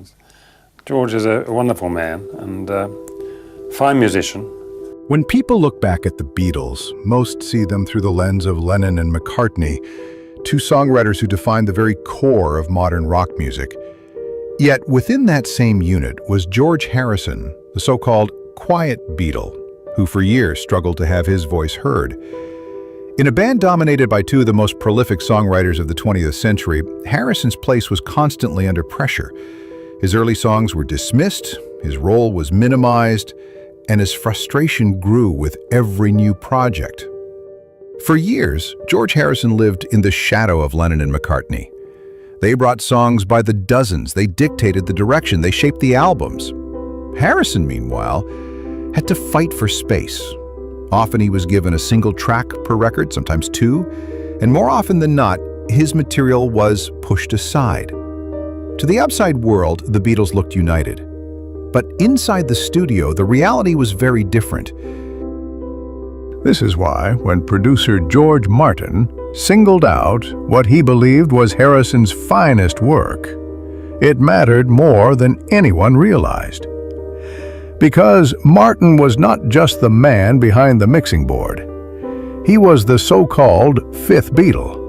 musicians. George is a wonderful man and a fine musician. When people look back at the Beatles, most see them through the lens of Lennon and McCartney, two songwriters who defined the very core of modern rock music. Yet within that same unit was George Harrison, the so-called quiet Beatle, who for years struggled to have his voice heard. In a band dominated by two of the most prolific songwriters of the 20th century, Harrison's place was constantly under pressure. His early songs were dismissed, his role was minimized, and his frustration grew with every new project. For years, George Harrison lived in the shadow of Lennon and McCartney. They brought songs by the dozens, they dictated the direction, they shaped the albums. Harrison, meanwhile, had to fight for space. Often he was given a single track per record, sometimes two, and more often than not, his material was pushed aside. To the outside world, the Beatles looked united. But inside the studio, the reality was very different. This is why, when producer George Martin singled out what he believed was Harrison's finest work, it mattered more than anyone realized. Because Martin was not just the man behind the mixing board. He was the so-called fifth Beatle,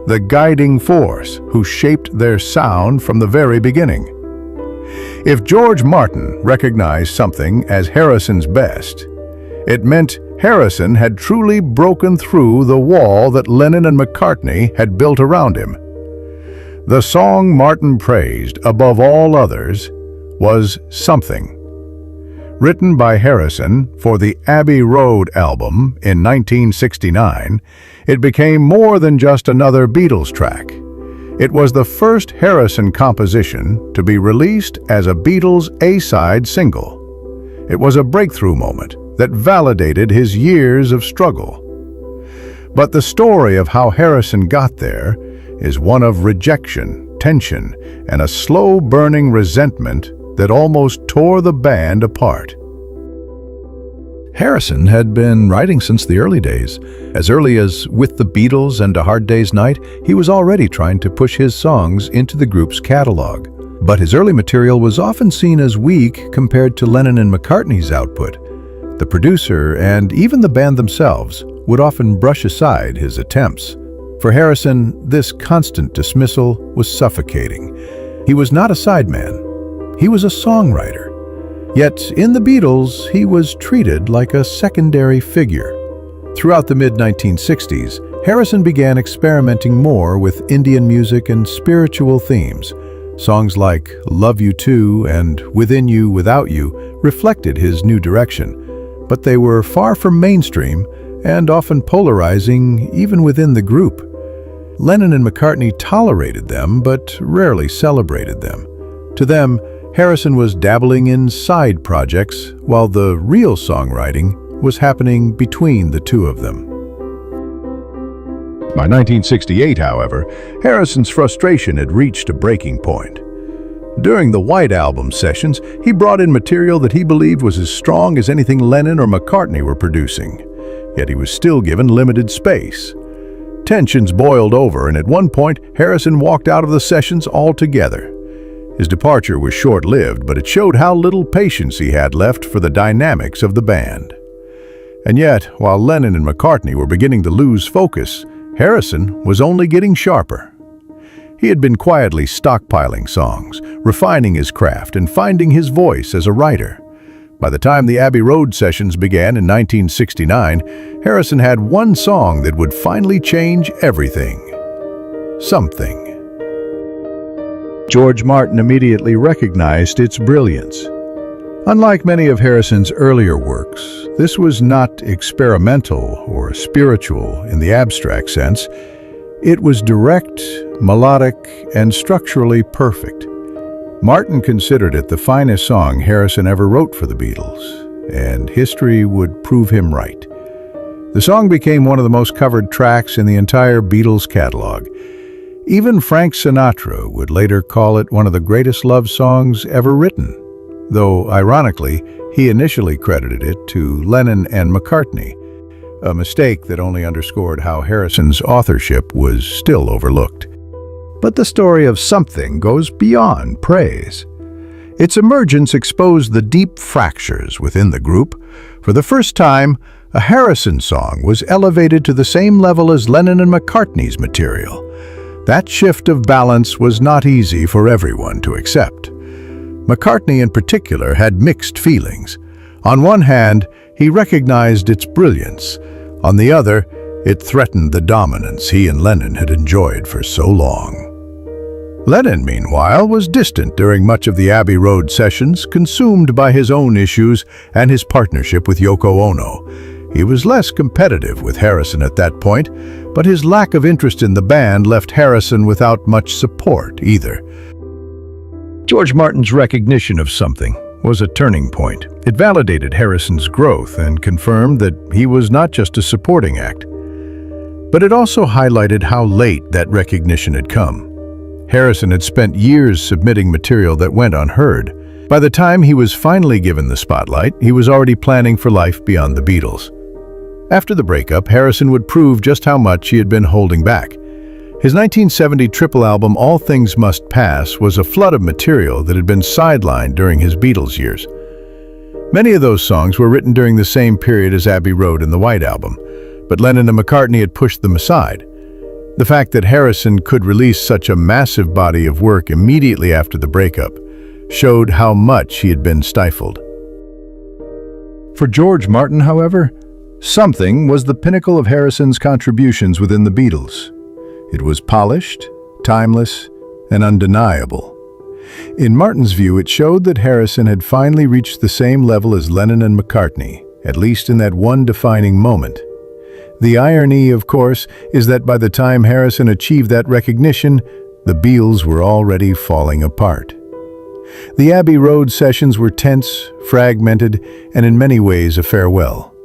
the guiding force who shaped their sound from the very beginning. If George Martin recognized something as Harrison's best, it meant Harrison had truly broken through the wall that Lennon and McCartney had built around him. The song Martin praised above all others was Something. Written by Harrison for the Abbey Road album in 1969, it became more than just another Beatles track. It was the first Harrison composition to be released as a Beatles A-side single. It was a breakthrough moment that validated his years of struggle. But the story of how Harrison got there is one of rejection, tension, and a slow-burning resentment that almost tore the band apart. Harrison had been writing since the early days. As early as With the Beatles and A Hard Day's Night, he was already trying to push his songs into the group's catalog. But his early material was often seen as weak compared to Lennon and McCartney's output. The producer and even the band themselves would often brush aside his attempts. For Harrison, this constant dismissal was suffocating. He was not a sideman. He was a songwriter. Yet, in the Beatles, he was treated like a secondary figure. Throughout the mid-1960s, Harrison began experimenting more with Indian music and spiritual themes. Songs like Love You Too and Within You, Without You reflected his new direction, but they were far from mainstream and often polarizing even within the group. Lennon and McCartney tolerated them, but rarely celebrated them. To them, Harrison was dabbling in side projects, while the real songwriting was happening between the two of them. By 1968, however, Harrison's frustration had reached a breaking point. During the White Album sessions, he brought in material that he believed was as strong as anything Lennon or McCartney were producing. Yet he was still given limited space. Tensions boiled over, and at one point, Harrison walked out of the sessions altogether. His departure was short-lived, but it showed how little patience he had left for the dynamics of the band. And yet, while Lennon and McCartney were beginning to lose focus, Harrison was only getting sharper. He had been quietly stockpiling songs, refining his craft, and finding his voice as a writer. By the time the Abbey Road sessions began in 1969, Harrison had one song that would finally change everything. Something. George Martin immediately recognized its brilliance. Unlike many of Harrison's earlier works, this was not experimental or spiritual in the abstract sense. It was direct, melodic, and structurally perfect. Martin considered it the finest song Harrison ever wrote for the Beatles, and history would prove him right. The song became one of the most covered tracks in the entire Beatles catalog. Even Frank Sinatra would later call it one of the greatest love songs ever written, though, ironically, he initially credited it to Lennon and McCartney, a mistake that only underscored how Harrison's authorship was still overlooked. But the story of Something goes beyond praise. Its emergence exposed the deep fractures within the group. For the first time, a Harrison song was elevated to the same level as Lennon and McCartney's material. That shift of balance was not easy for everyone to accept. McCartney in particular had mixed feelings. On one hand, he recognized its brilliance. On the other, it threatened the dominance he and Lennon had enjoyed for so long. Lennon, meanwhile, was distant during much of the Abbey Road sessions, consumed by his own issues and his partnership with Yoko Ono. He was less competitive with Harrison at that point, but his lack of interest in the band left Harrison without much support either. George Martin's recognition of Something was a turning point. It validated Harrison's growth and confirmed that he was not just a supporting act. But it also highlighted how late that recognition had come. Harrison had spent years submitting material that went unheard. By the time he was finally given the spotlight, he was already planning for life beyond the Beatles. After the breakup, Harrison would prove just how much he had been holding back. His 1970 triple album, All Things Must Pass, was a flood of material that had been sidelined during his Beatles years. Many of those songs were written during the same period as Abbey Road and the White Album, but Lennon and McCartney had pushed them aside. The fact that Harrison could release such a massive body of work immediately after the breakup showed how much he had been stifled. For George Martin, however, Something was the pinnacle of Harrison's contributions within the Beatles. It was polished, timeless, and undeniable. In Martin's view, it showed that Harrison had finally reached the same level as Lennon and McCartney, at least in that one defining moment. The irony, of course, is that by the time Harrison achieved that recognition, the Beatles were already falling apart. The Abbey Road sessions were tense, fragmented, and in many ways a farewell.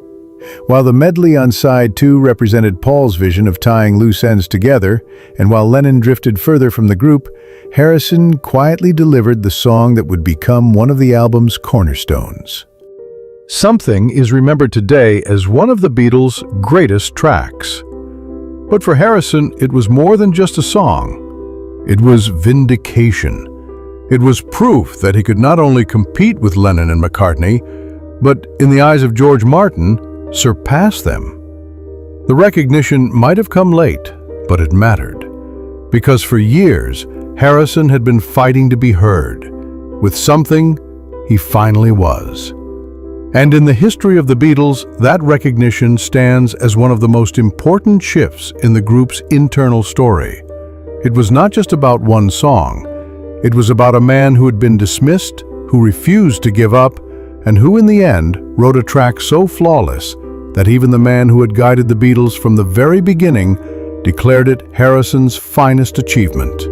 While the medley on side 2 represented Paul's vision of tying loose ends together, and while Lennon drifted further from the group, Harrison quietly delivered the song that would become one of the album's cornerstones. Something is remembered today as one of the Beatles' greatest tracks. But for Harrison, it was more than just a song. It was vindication. It was proof that he could not only compete with Lennon and McCartney, but, in the eyes of George Martin, surpass them. The recognition might have come late, but it mattered. Because for years, Harrison had been fighting to be heard. With Something, he finally was. And in the history of the Beatles, that recognition stands as one of the most important shifts in the group's internal story. It was not just about one song. It was about a man who had been dismissed, who refused to give up, and who in the end wrote a track so flawless that even the man who had guided the Beatles from the very beginning declared it Harrison's finest achievement.